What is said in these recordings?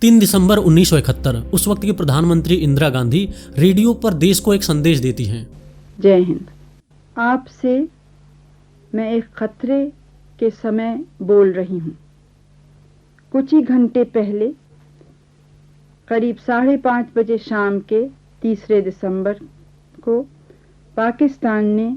3 दिसंबर 1971 उस वक्त की प्रधानमंत्री इंदिरा गांधी रेडियो पर देश को एक संदेश देती हैं। जय हिंद। आपसे मैं एक खतरे के समय बोल रही हूँ। कुछ ही घंटे पहले करीब 5:30 बजे शाम के 3 दिसंबर को पाकिस्तान ने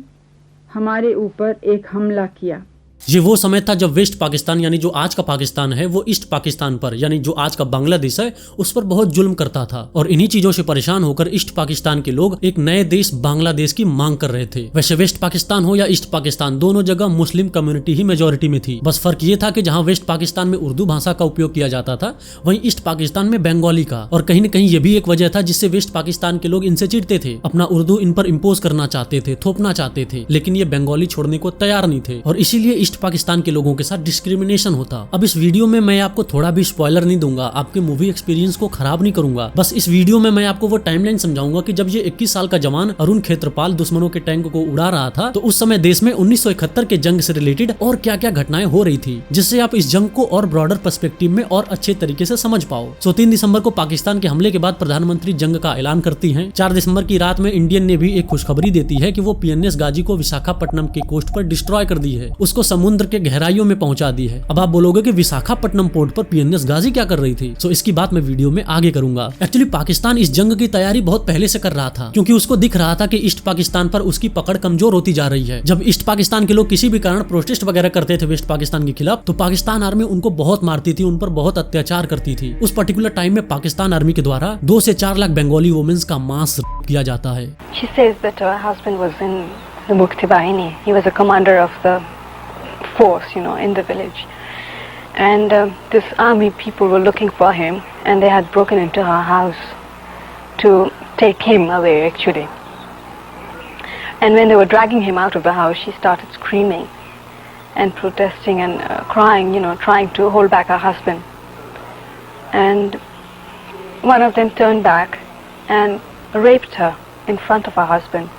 हमारे ऊपर एक हमला किया। ये वो समय था जब वेस्ट पाकिस्तान यानी जो आज का पाकिस्तान है वो ईस्ट पाकिस्तान पर यानी जो आज का बांग्लादेश है उस पर बहुत जुल्म करता था और इन्हीं चीजों से परेशान होकर ईस्ट पाकिस्तान के लोग एक नए देश बांग्लादेश की मांग कर रहे थे। वैसे वेस्ट पाकिस्तान हो या ईस्ट पाकिस्तान दोनों जगह मुस्लिम कम्युनिटी ही मेजोरिटी में थी। बस फर्क ये था कि जहाँ वेस्ट पाकिस्तान में उर्दू भाषा का उपयोग किया जाता था वहीं ईस्ट पाकिस्तान में बंगाली का। और कहीं न कहीं ये भी एक वजह था जिससे वेस्ट पाकिस्तान के लोग इनसे चिढ़ते थे, अपना उर्दू इन पर इम्पोज करना चाहते थे, थोपना चाहते थे, लेकिन ये बंगाली छोड़ने को तैयार नहीं थे और इसीलिए ईस्ट पाकिस्तान के लोगों के साथ डिस्क्रिमिनेशन होता। अब इस वीडियो में मैं आपको थोड़ा भी स्पॉइलर नहीं दूंगा, आपके मूवी एक्सपीरियंस को खराब नहीं करूंगा। बस इस वीडियो में मैं आपको वो टाइमलाइन समझाऊंगा कि जब ये 21 साल का जवान अरुण खेत्रपाल दुश्मनों के टैंक को उड़ा रहा था तो उस समय देश में 1971 के जंग से रिलेटेड और क्या क्या घटनाएं हो रही थी, जिससे आप इस जंग को और ब्रॉडर पर्सपेक्टिव में और अच्छे तरीके से समझ पाओ। 3 दिसंबर को पाकिस्तान के हमले के बाद प्रधानमंत्री जंग का ऐलान करती है। 4 दिसंबर की रात में इंडियन नेवी एक खुशखबरी देती है कि वो PNS गाजी को विशाखापट्टनम के कोस्ट पर डिस्ट्रॉय कर दी है, उसको समुद्र के गहराइयों में पहुंचा दी है। अब आप बोलोगे कि विशाखापट्टनम पोर्ट पर PNS गाजी क्या कर रही थी? इसकी बात मैं वीडियो में आगे करूंगा। एक्चुअली पाकिस्तान इस जंग की तैयारी बहुत पहले से कर रहा था क्योंकि उसको दिख रहा था कि ईस्ट पाकिस्तान पर उसकी पकड़ कमजोर होती जा रही है। जब ईस्ट पाकिस्तान के लोग किसी भी कारण प्रोटेस्ट वगैरह करते थे वेस्ट पाकिस्तान के खिलाफ तो पाकिस्तान आर्मी उनको बहुत मारती थी, उन पर बहुत अत्याचार करती थी। उस पर्टिकुलर टाइम में पाकिस्तान आर्मी के द्वारा 2 से 4 लाख बंगाली वुमेन्स का मांस किया जाता है। She says that her husband was in the Mukti Bahini. He was a commander of the force, in the village. And this army people were looking for him and they had broken into her house to take him away actually. And when they were dragging him out of the house, she started screaming and protesting and crying, trying to hold back her husband. And one of them turned back and raped her in front of her husband.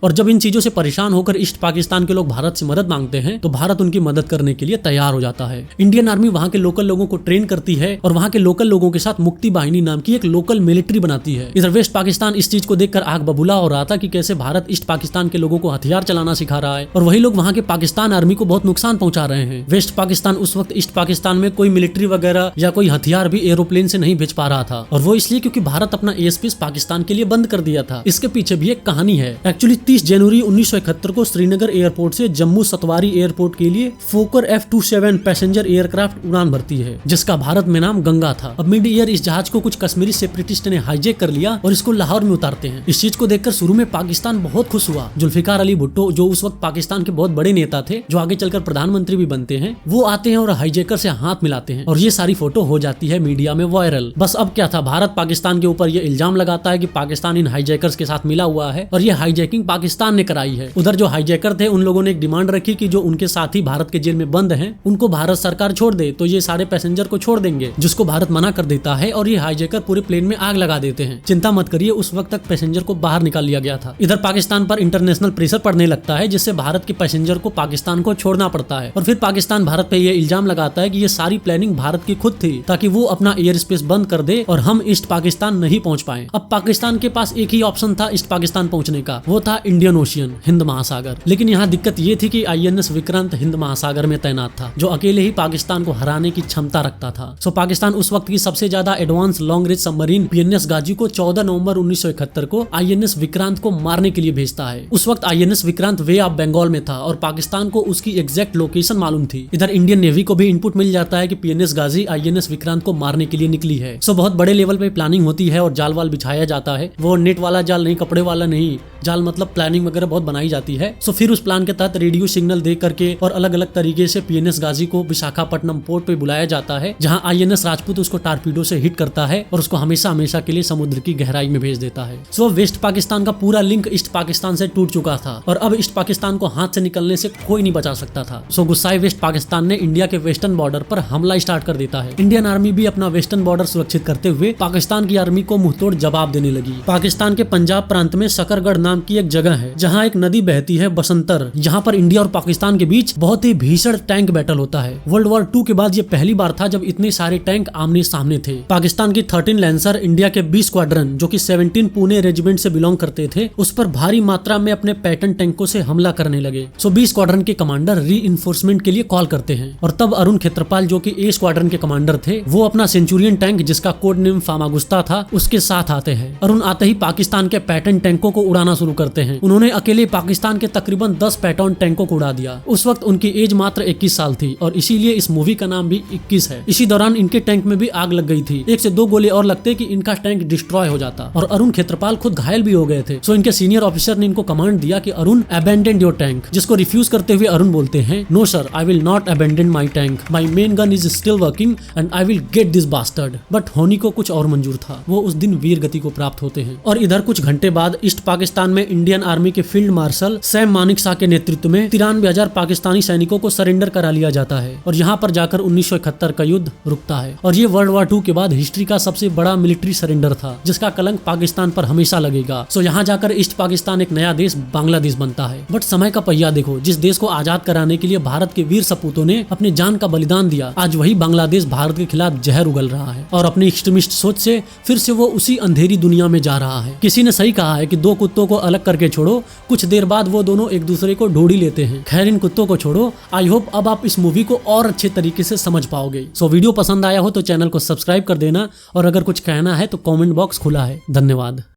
और जब इन चीजों से परेशान होकर east Pakistan के लोग भारत से मदद मांगते हैं तो भारत उनकी मदद करने के लिए तैयार हो जाता है। इंडियन आर्मी वहाँ के लोकल लोगों को ट्रेन करती है और वहाँ के लोकल लोगों के साथ मुक्ति बाहिनी नाम की एक लोकल मिलिट्री बनाती है। इधर वेस्ट पाकिस्तान इस चीज को देखकर आग बबूला हो रहा था कि कैसे भारत ईस्ट पाकिस्तान के लोगों को हथियार चलाना सिखा रहा है और वही लोग वहाँ के पाकिस्तान आर्मी को बहुत नुकसान पहुंचा रहे हैं। वेस्ट पाकिस्तान उस वक्त ईस्ट पाकिस्तान में कोई मिलिट्री वगैरह या कोई हथियार भी एरोप्लेन से नहीं भेज पा रहा था और वो इसलिए क्योंकि भारत अपना एयरस्पेस पाकिस्तान के लिए बंद कर दिया था। इसके पीछे भी एक कहानी है। एक्चुअली 30 जनवरी 1971 को श्रीनगर एयरपोर्ट से जम्मू सतवारी एयरपोर्ट के लिए फोकर F-27 पैसेंजर एयरक्राफ्ट उड़ान भरती है जिसका भारत में नाम गंगा था। अब मिड ईयर इस जहाज को कुछ कश्मीरी सेपरेटिस्ट ने हाईजैक कर लिया और इसको लाहौर में उतारते हैं। इस चीज को देखकर शुरू में पाकिस्तान बहुत खुश हुआ। जुल्फिकार अली भुट्टो जो उस वक्त पाकिस्तान के बहुत बड़े नेता थे, जो आगे चलकर प्रधानमंत्री भी बनते हैं, वो आते हैं और हाईजैकर से हाथ मिलाते हैं और ये सारी फोटो हो जाती है मीडिया में वायरल। बस अब क्या था, भारत पाकिस्तान के ऊपर ये इल्जाम लगाता है कि पाकिस्तान इन हाईजैकर्स के साथ मिला हुआ है और ये हाईजैकिंग पाकिस्तान ने कराई है। उधर जो हाईजैकर थे उन लोगों ने एक डिमांड रखी कि जो उनके साथी भारत के जेल में बंद हैं उनको भारत सरकार छोड़ दे तो ये सारे पैसेंजर को छोड़ देंगे, जिसको भारत मना कर देता है और ये हाईजैकर पूरे प्लेन में आग लगा देते हैं। चिंता मत करिए, उस वक्त तक पैसेंजर को बाहर निकाल लिया गया था। इधर पाकिस्तान पर इंटरनेशनल प्रेशर पड़ने लगता है जिससे भारत के पैसेंजर को पाकिस्तान को छोड़ना पड़ता है और फिर पाकिस्तान भारत पे ये इल्जाम लगाता है कि ये सारी प्लानिंग भारत की खुद थी ताकि वो अपना एयर स्पेस बंद कर दे और हम ईस्ट पाकिस्तान नहीं पहुंच पाए। अब पाकिस्तान के पास एक ही ऑप्शन था ईस्ट पाकिस्तान पहुंचने का, वो था इंडियन ओशियन, हिंद महासागर। लेकिन यहाँ दिक्कत ये थी कि INS विक्रांत हिंद महासागर में तैनात था जो अकेले ही पाकिस्तान को हराने की क्षमता रखता था। पाकिस्तान उस वक्त की सबसे ज्यादा advance long range submarine PNS गाजी को 14 नवंबर 1971 को INS विक्रांत को मारने के लिए भेजता है। उस वक्त INS Vikrant bay of Bengal में था और पाकिस्तान को उसकी एग्जैक्ट लोकेशन मालूम थी। इधर इंडियन नेवी को भी इनपुट मिल जाता है कि PNS गाजी INS विक्रांत को मारने के लिए निकली है। बहुत बड़े लेवल पे प्लानिंग होती है और जाल वाल बिछाया जाता है। वो नेट वाला जाल नहीं, कपड़े वाला नहीं, जाल मतलब प्लानिंग वगैरह बहुत बनाई जाती है। फिर उस प्लान के तहत रेडियो सिग्नल दे करके और अलग अलग तरीके से PNS गाजी को विशाखापट्टनम पोर्ट पे बुलाया जाता है जहां INS राजपूत उसको टारपीडो से हिट करता है और उसको हमेशा हमेशा के लिए समुद्र की गहराई में भेज देता है। वेस्ट पाकिस्तान का पूरा लिंक ईस्ट पाकिस्तान से टूट चुका था और अब ईस्ट पाकिस्तान को हाथ से निकलने से कोई नहीं बचा सकता था। गुस्साए वेस्ट पाकिस्तान ने इंडिया के वेस्टर्न बॉर्डर पर हमला स्टार्ट कर देता है। इंडियन आर्मी भी अपना वेस्टर्न बॉर्डर सुरक्षित करते हुए पाकिस्तान की आर्मी को मुंहतोड़ जवाब देने लगी। पाकिस्तान के पंजाब प्रांत में शकरगढ़ नाम की एक जगह जगह है जहाँ एक नदी बहती है बसंतर। यहाँ पर इंडिया और पाकिस्तान के बीच बहुत ही भीषण टैंक बैटल होता है। वर्ल्ड वॉर 2 के बाद ये पहली बार था जब इतने सारे टैंक आमने सामने थे। पाकिस्तान की 13 लैंसर इंडिया के 20 स्क्वाड्रन जो कि 17 पुणे रेजिमेंट से बिलोंग करते थे उस पर भारी मात्रा में अपने पैटर्न टैंकों से हमला करने लगे। 20 स्क्वाड्रन के कमांडर रीइंफोर्समेंट के लिए कॉल करते हैं और तब अरुण खेत्रपाल जो कि ए स्क्वाड्रन के कमांडर थे वो अपना सेंचुरियन टैंक जिसका कोड नेम फामागुस्ता था उसके साथ आते हैं। अरुण आते ही पाकिस्तान के पैटर्न टैंकों को उड़ाना शुरू करते हैं। उन्होंने अकेले पाकिस्तान के तकरीबन 10 पैटर्न टैंकों को उड़ा दिया। उस वक्त उनकी एज मात्र 21 साल थी और इसीलिए इस मूवी का नाम भी 21 है। इसी दौरान इनके टैंक में भी आग लग गई थी। 1 से 2 गोले और लगते कि इनका टैंक डिस्ट्रॉय हो जाता और अरुण खेत्रपाल खुद घायल भी हो गए थे। सो इनके सीनियर ऑफिसर ने इनको कमांड दिया कि अरुण अबैंडन योर टैंक, जिसको रिफ्यूज करते हुए अरुण बोलते हैं no sir, I will not abandon my tank, my main gun is still working and I will get this bastard. But होनी को कुछ और मंजूर था, वो उस दिन वीर गति को प्राप्त होते हैं। और इधर कुछ घंटे बाद ईस्ट पाकिस्तान में इंडियन आर्मी के फील्ड मार्शल सैम मानिकशॉ के नेतृत्व में 93,000 पाकिस्तानी सैनिकों को सरेंडर करा लिया जाता है और यहाँ पर जाकर 1971 का युद्ध रुकता है। और ये वर्ल्ड वॉर 2 के बाद हिस्ट्री का सबसे बड़ा मिलिट्री सरेंडर था जिसका कलंक पाकिस्तान पर हमेशा लगेगा। सो यहाँ जाकर ईस्ट पाकिस्तान एक नया देश बांग्लादेश बनता है। बट समय का पहिया देखो, जिस देश को आजाद कराने के लिए भारत के वीर सपूतों ने अपनी जान का बलिदान दिया, आज वही बांग्लादेश भारत के खिलाफ जहर उगल रहा है और अपनी एक्सट्रीमिस्ट सोच से फिर से वो उसी अंधेरी दुनिया में जा रहा है। किसी ने सही कहा है कि 2 कुत्तों को अलग करके छोड़ो, कुछ देर बाद वो दोनों एक दूसरे को ढूंढ ही लेते हैं। खैर इन कुत्तों को छोड़ो, आई होप अब आप इस मूवी को और अच्छे तरीके से समझ पाओगे। सो वीडियो पसंद आया हो तो चैनल को सब्सक्राइब कर देना और अगर कुछ कहना है तो कमेंट बॉक्स खुला है। धन्यवाद।